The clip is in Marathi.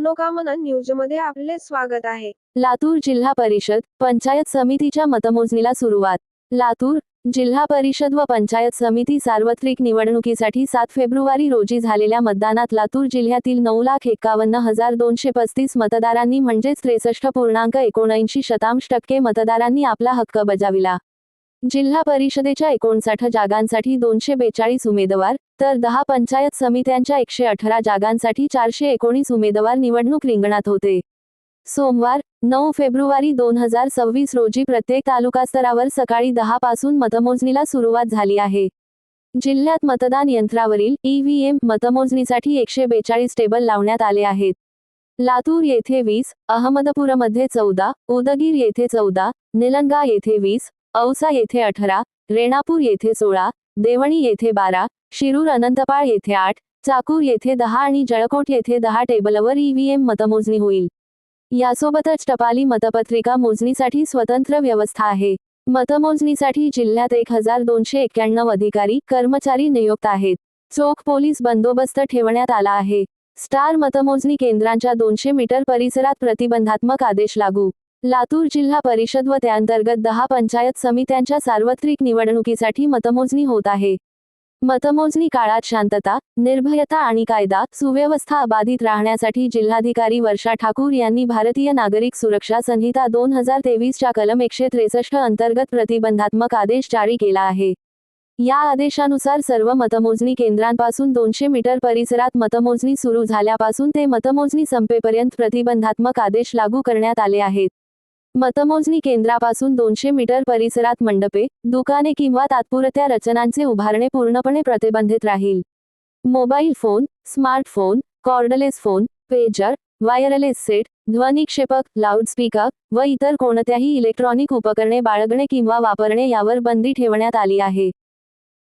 मनोकामना न्यूजमध्ये आपले स्वागत आहे। लातूर जिल्हा परिषद पंचायत समितीच्या मतमोजणीला सुरुवात। लातूर जिल्हा परिषद व पंचायत समिती सार्वत्रिक निवडणुकीसाठी 7 फेब्रुवारी रोजी झालेल्या मतदानात लातूर जिल्ह्यातील 9,51,235 मतदारांनी म्हणजेच 63.79% मतदारांनी आपला हक्क बजाविला। जिल्हा परिषदेच्या 59 जागांसाठी 242 उमेदवार तर 10 पंचायत समित्यांच्या 118 जागांसाठी 419 उमेदवार निवडणूक रिंगणात होते। सोमवार 9 फेब्रुवारी 2026 रोजी प्रत्येक तालुकास्तरावर सकाळी 10 पासून मतमोजणीला सुरुवात झाली आहे। जिल्ह्यात मतदान यंत्रावरील EVM मतमोजणीसाठी 142 टेबल लावण्यात आले आहेत। लातूर येथे 20, अहमदपूरमध्ये 14, उदगीर येथे 14, निलंगा येथे 20, औसा येथे 18, रेणापूर येथे 16, देवणी येथे 12, शिरूर अनंतपाळ येथे 8, चाकूर येथे 10 आणि जळकोट येथे 10 टेबलवर EVM मतमोजणी होईल। यासोबतच टपाली मतपत्रिका मोजणीसाठी स्वतंत्र व्यवस्था आहे। मतमोजणीसाठी जिल्ह्यात 1291 अधिकारी कर्मचारी नियुक्त आहेत। चोख पोलीस बंदोबस्त ठेवण्यात आला आहे। स्टार मतमोजणी केंद्रांच्या 200 मीटर परिसरात प्रतिबंधात्मक आदेश लागू। लातूर जिल्हा परिषद व त्याअंतर्गत 10 पंचायत समित्यांच्या सार्वत्रिक निवडणुकीसाठी मतमोजणी होत आहे। मतमोजणी काळात शांतता, निर्भयता आणि कायदा सुव्यवस्था अबाधित राहण्यासाठी जिल्हाधिकारी वर्षा ठाकूर यांनी भारतीय नागरिक सुरक्षा संहिता 2023 च्या कलम 163 अंतर्गत प्रतिबंधात्मक आदेश जारी केला आहे। या आदेशानुसार सर्व मतमोजणी केंद्रांपासून 200 मीटर परिसरात मतमोजणी सुरू झाल्यापासून ते मतमोजणी संपेपर्यंत प्रतिबंधात्मक आदेश लागू करण्यात आले आहेत। मतमोजणी केंद्रापासून 200 मीटर परिसरात मंडपे, दुकाने किंवा तात्पुरत्या रचनांचे उभारणे पूर्णपणे प्रतिबंधित राहील। Mobile phone, smartphone, cordless phone, pager, wireless set, ध्वनिक्षेपक, लाऊडस्पीकर व इतर कोणत्याही इलेक्ट्रॉनिक उपकरणे बाळगणे किंवा वापरणे यावर बंदी ठेवण्यात आली आहे।